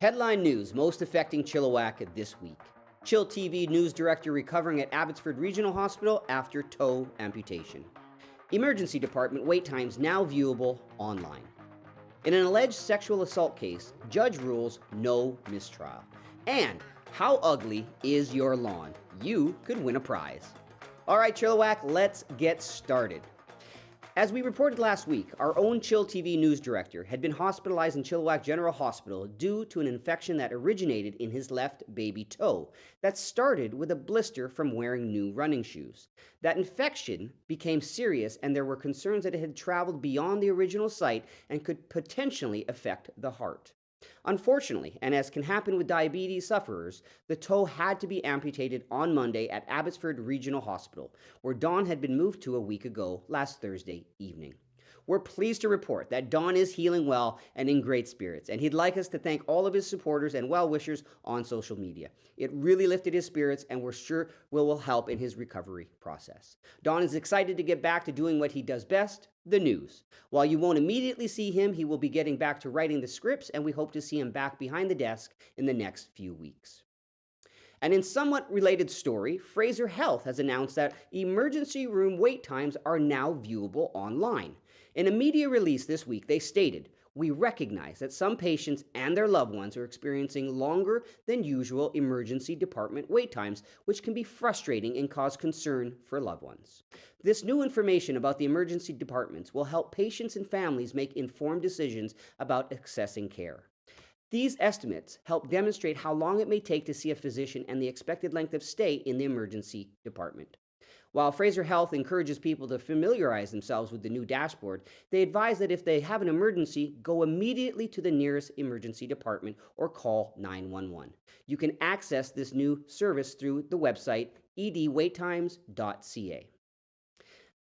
Headline news most affecting Chilliwack this week. chillTV news director recovering at Abbotsford Regional Hospital after toe amputation. Emergency department wait times now viewable online. In an alleged sexual assault case, judge rules no mistrial. And how ugly is your lawn? You could win a prize. All right, Chilliwack, let's get started. As we reported last week, our own chillTV news director had been hospitalized in Chilliwack General Hospital due to an infection that originated in his left baby toe that started with a blister from wearing new running shoes. That infection became serious, and there were concerns that it had traveled beyond the original site and could potentially affect the heart. Unfortunately, and as can happen with diabetes sufferers, the toe had to be amputated on Monday at Abbotsford Regional Hospital, where Don had been moved to a week ago last Thursday evening. We're pleased to report that Don is healing well and in great spirits, and he'd like us to thank all of his supporters and well-wishers on social media. It really lifted his spirits, and we're sure will help in his recovery process. Don is excited to get back to doing what he does best, the news. While you won't immediately see him, he will be getting back to writing the scripts, and we hope to see him back behind the desk in the next few weeks. And in somewhat related story, Fraser Health has announced that emergency room wait times are now viewable online. In a media release this week, they stated, "We recognize that some patients and their loved ones are experiencing longer than usual emergency department wait times, which can be frustrating and cause concern for loved ones. This new information about the emergency departments will help patients and families make informed decisions about accessing care. These estimates help demonstrate how long it may take to see a physician and the expected length of stay in the emergency department." While Fraser Health encourages people to familiarize themselves with the new dashboard, they advise that if they have an emergency, go immediately to the nearest emergency department or call 911. You can access this new service through the website edwaittimes.ca.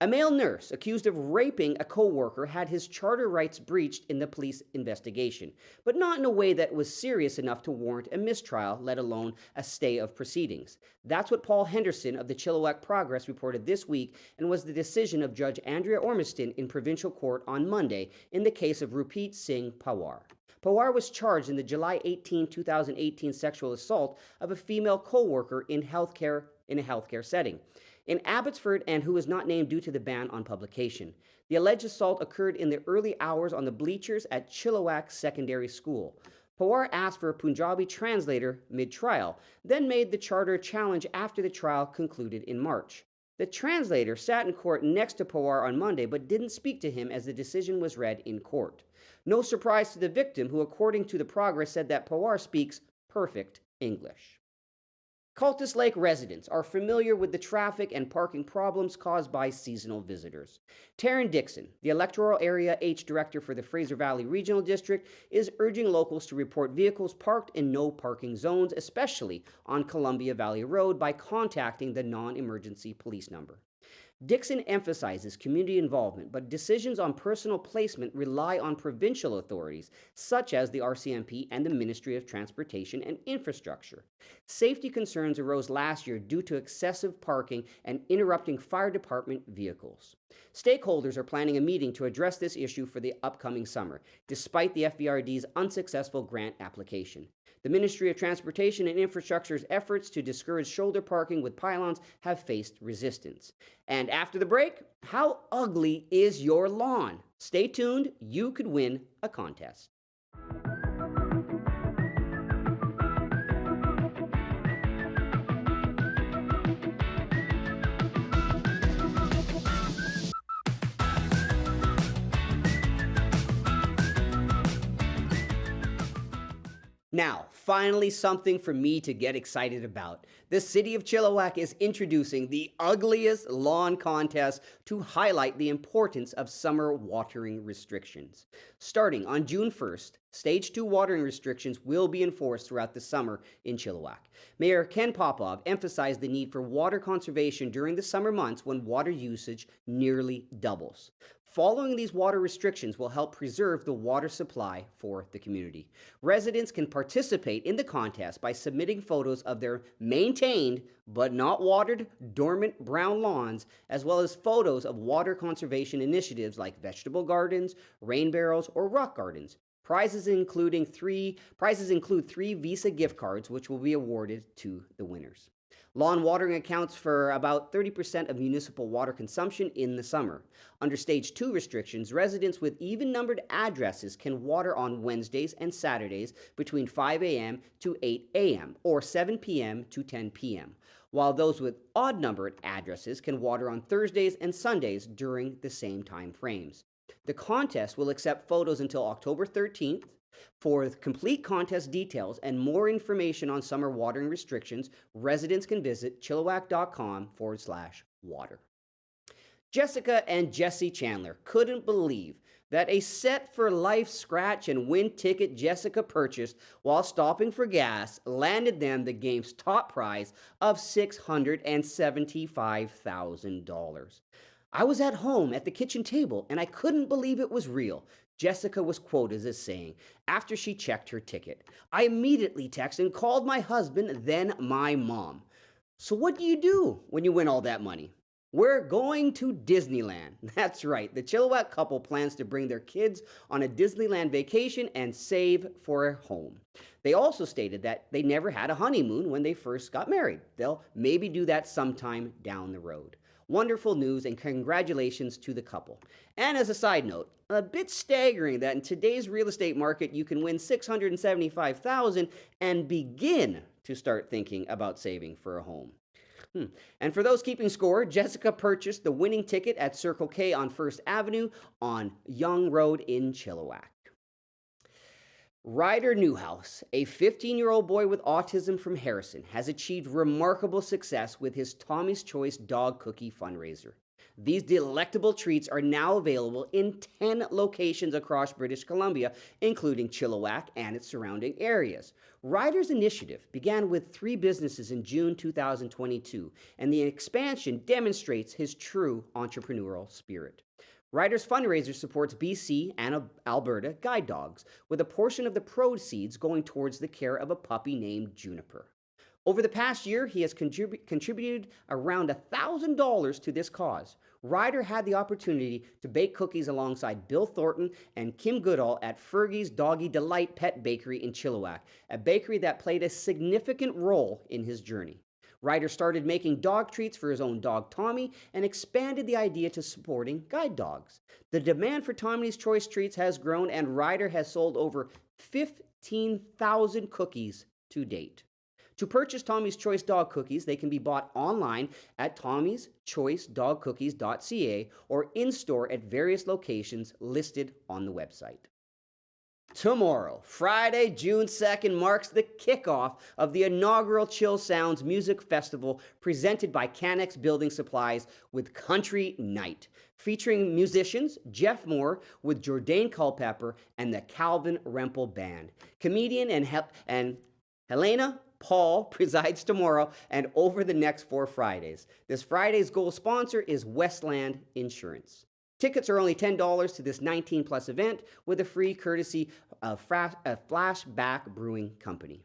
A male nurse accused of raping a co-worker had his charter rights breached in the police investigation, but not in a way that was serious enough to warrant a mistrial, let alone a stay of proceedings. That's what Paul Henderson of the Chilliwack Progress reported this week, and was the decision of Judge Andrea Ormiston in provincial court on Monday in the case of Rupeet Singh Pawar. Pawar was charged in the July 18, 2018 sexual assault of a female co-worker in a healthcare setting in Abbotsford, and who was not named due to the ban on publication. The alleged assault occurred in the early hours on the bleachers at Chilliwack Secondary School. Pawar asked for a Punjabi translator mid-trial, then made the charter challenge after the trial concluded in March. The translator sat in court next to Pawar on Monday, but didn't speak to him as the decision was read in court. No surprise to the victim, who, according to the Progress, said that Pawar speaks perfect English. Cultus Lake residents are familiar with the traffic and parking problems caused by seasonal visitors. Taryn Dixon, the Electoral Area H Director for the Fraser Valley Regional District, is urging locals to report vehicles parked in no parking zones, especially on Columbia Valley Road, by contacting the non-emergency police number. Dixon emphasizes community involvement, but decisions on personal placement rely on provincial authorities, such as the RCMP and the Ministry of Transportation and Infrastructure. Safety concerns arose last year due to excessive parking and interrupting fire department vehicles. Stakeholders are planning a meeting to address this issue for the upcoming summer, despite the FVRD's unsuccessful grant application. The Ministry of Transportation and Infrastructure's efforts to discourage shoulder parking with pylons have faced resistance. And after the break, how ugly is your lawn? Stay tuned, you could win a contest. Now, finally, something for me to get excited about. The city of Chilliwack is introducing the ugliest lawn contest to highlight the importance of summer watering restrictions. Starting on June 1st, Stage 2 watering restrictions will be enforced throughout the summer in Chilliwack. Mayor Ken Popov emphasized the need for water conservation during the summer months when water usage nearly doubles. Following these water restrictions will help preserve the water supply for the community. Residents can participate in the contest by submitting photos of their maintained but not watered dormant brown lawns, as well as photos of water conservation initiatives like vegetable gardens, rain barrels, or rock gardens. Prizes include three Visa gift cards, which will be awarded to the winners. Lawn watering accounts for about 30% of municipal water consumption in the summer. Under Stage 2 restrictions, residents with even-numbered addresses can water on Wednesdays and Saturdays between 5 a.m. to 8 a.m. or 7 p.m. to 10 p.m., while those with odd-numbered addresses can water on Thursdays and Sundays during the same time frames. The contest will accept photos until October 13th. For complete contest details and more information on summer watering restrictions, residents can visit chilliwack.com/water. Jessica and Jesse Chandler couldn't believe that a set for life scratch and win ticket Jessica purchased while stopping for gas landed them the game's top prize of $675,000. I was at home at the kitchen table and I couldn't believe it was real. Jessica was quoted as saying, after she checked her ticket, I immediately texted and called my husband, then my mom. So what do you do when you win all that money? We're going to Disneyland. That's right, the Chilliwack couple plans to bring their kids on a Disneyland vacation and save for a home. They also stated that they never had a honeymoon when they first got married. They'll maybe do that sometime down the road. Wonderful news and congratulations to the couple. And as a side note, a bit staggering that in today's real estate market you can win $675,000 and begin to start thinking about saving for a home. And for those keeping score, Jessica purchased the winning ticket at Circle K on First Avenue on Young Road in Chilliwack. Ryder Newhouse, a 15-year-old boy with autism from Harrison, has achieved remarkable success with his Tommy's Choice dog cookie fundraiser. These delectable treats are now available in 10 locations across British Columbia, including Chilliwack and its surrounding areas. Ryder's initiative began with 3 businesses in June 2022, and the expansion demonstrates his true entrepreneurial spirit. Ryder's fundraiser supports BC and Alberta guide dogs, with a portion of the proceeds going towards the care of a puppy named Juniper. Over the past year, he has contributed around $1,000 to this cause. Ryder had the opportunity to bake cookies alongside Bill Thornton and Kim Goodall at Fergie's Doggy Delight Pet Bakery in Chilliwack, a bakery that played a significant role in his journey. Ryder started making dog treats for his own dog Tommy and expanded the idea to supporting guide dogs. The demand for Tommy's Choice treats has grown, and Ryder has sold over 15,000 cookies to date. To purchase Tommy's Choice dog cookies, they can be bought online at tommyschoicedogcookies.ca or in-store at various locations listed on the website. Tomorrow, Friday, June 2nd, marks the kickoff of the inaugural Chill Sounds Music Festival presented by Canex Building Supplies with Country Night, featuring musicians Jeff Moore with Jordan Culpepper and the Calvin Rempel Band. Comedian and Helena Paul presides tomorrow and over the next 4 Fridays. This Friday's gold sponsor is Westland Insurance. Tickets are only $10 to this 19-plus event with a free courtesy of Flashback Brewing Company.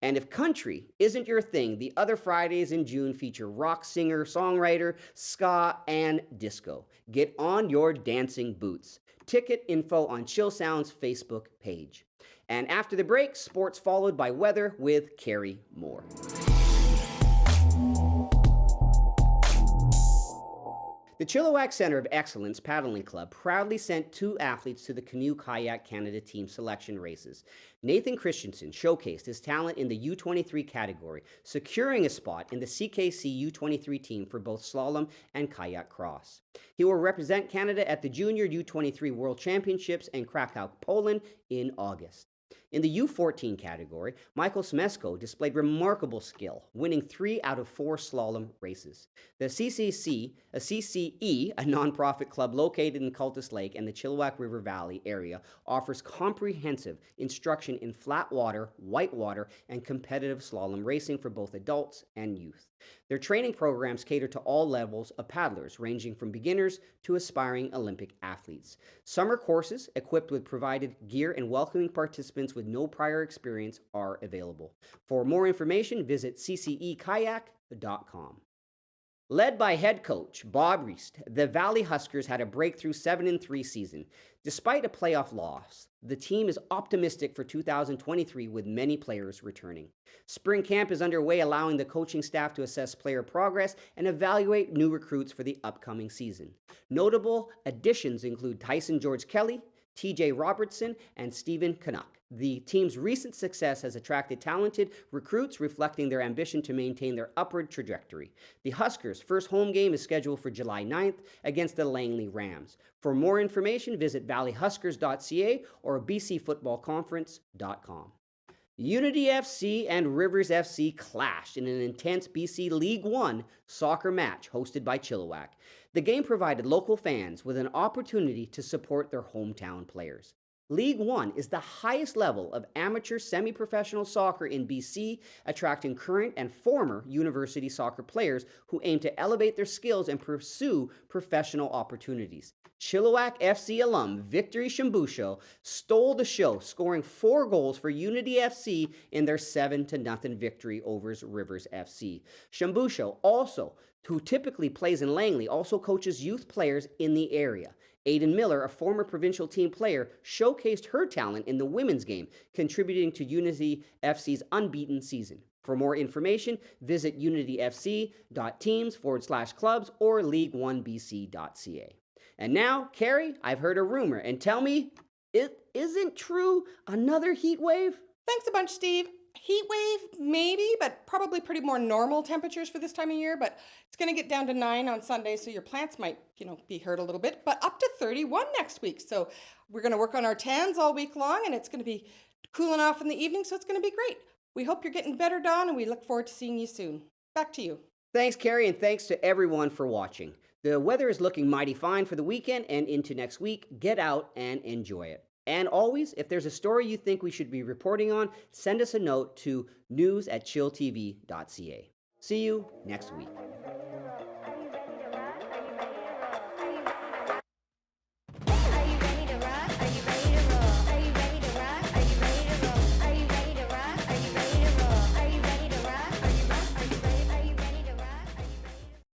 And if country isn't your thing, the other Fridays in June feature rock singer, songwriter, ska, and disco. Get on your dancing boots. Ticket info on Chill Sounds Facebook page. And after the break, sports followed by weather with Cari Moore. The Chilliwack Centre of Excellence Paddling Club proudly sent 2 athletes to the Canoe Kayak Canada team selection races. Nathan Christensen showcased his talent in the U23 category, securing a spot in the CKC U23 team for both slalom and kayak cross. He will represent Canada at the Junior U23 World Championships in Krakow, Poland in August. In the U14 category, Michael Smesko displayed remarkable skill, winning 3 out of 4 slalom races. The CCE, a nonprofit club located in Cultus Lake and the Chilliwack River Valley area, offers comprehensive instruction in flat water, whitewater, and competitive slalom racing for both adults and youth. Their training programs cater to all levels of paddlers, ranging from beginners to aspiring Olympic athletes. Summer courses, equipped with provided gear and welcoming participants with no prior experience, are available. For more information, visit ccekayak.com. Led by head coach Bob Reist, the Valley Huskers had a breakthrough 7-3 season. Despite a playoff loss, the team is optimistic for 2023 with many players returning. Spring camp is underway, allowing the coaching staff to assess player progress and evaluate new recruits for the upcoming season. Notable additions include Tyson George Kelly, TJ Robertson, and Stephen Canuck. The team's recent success has attracted talented recruits, reflecting their ambition to maintain their upward trajectory. The Huskers' first home game is scheduled for July 9th against the Langley Rams. For more information, visit valleyhuskers.ca or bcfootballconference.com. Unity FC and Rivers FC clashed in an intense BC League One soccer match hosted by Chilliwack. The game provided local fans with an opportunity to support their hometown players. League One is the highest level of amateur semi-professional soccer in BC, attracting current and former university soccer players who aim to elevate their skills and pursue professional opportunities. Chilliwack FC alum Victory Shambusho stole the show, scoring 4 goals for Unity FC in their 7-0 victory over Rivers FC. Shambusho, who typically plays in Langley, also coaches youth players in the area. Aiden Miller, a former provincial team player, showcased her talent in the women's game, contributing to Unity FC's unbeaten season. For more information, visit unityfc.teams/clubs or league1bc.ca. And now, Cari, I've heard a rumor, and tell me, it isn't true another heat wave? Thanks a bunch, Steve. Heat wave, maybe, but probably pretty more normal temperatures for this time of year. But it's going to get down to 9 on Sunday, so your plants might, be hurt a little bit. But up to 31 next week. So we're going to work on our tans all week long, and it's going to be cooling off in the evening, so it's going to be great. We hope you're getting better, Don, and we look forward to seeing you soon. Back to you. Thanks, Cari, and thanks to everyone for watching. The weather is looking mighty fine for the weekend and into next week. Get out and enjoy it. And always, if there's a story you think we should be reporting on, send us a note to news@chilltv.ca. See you next week.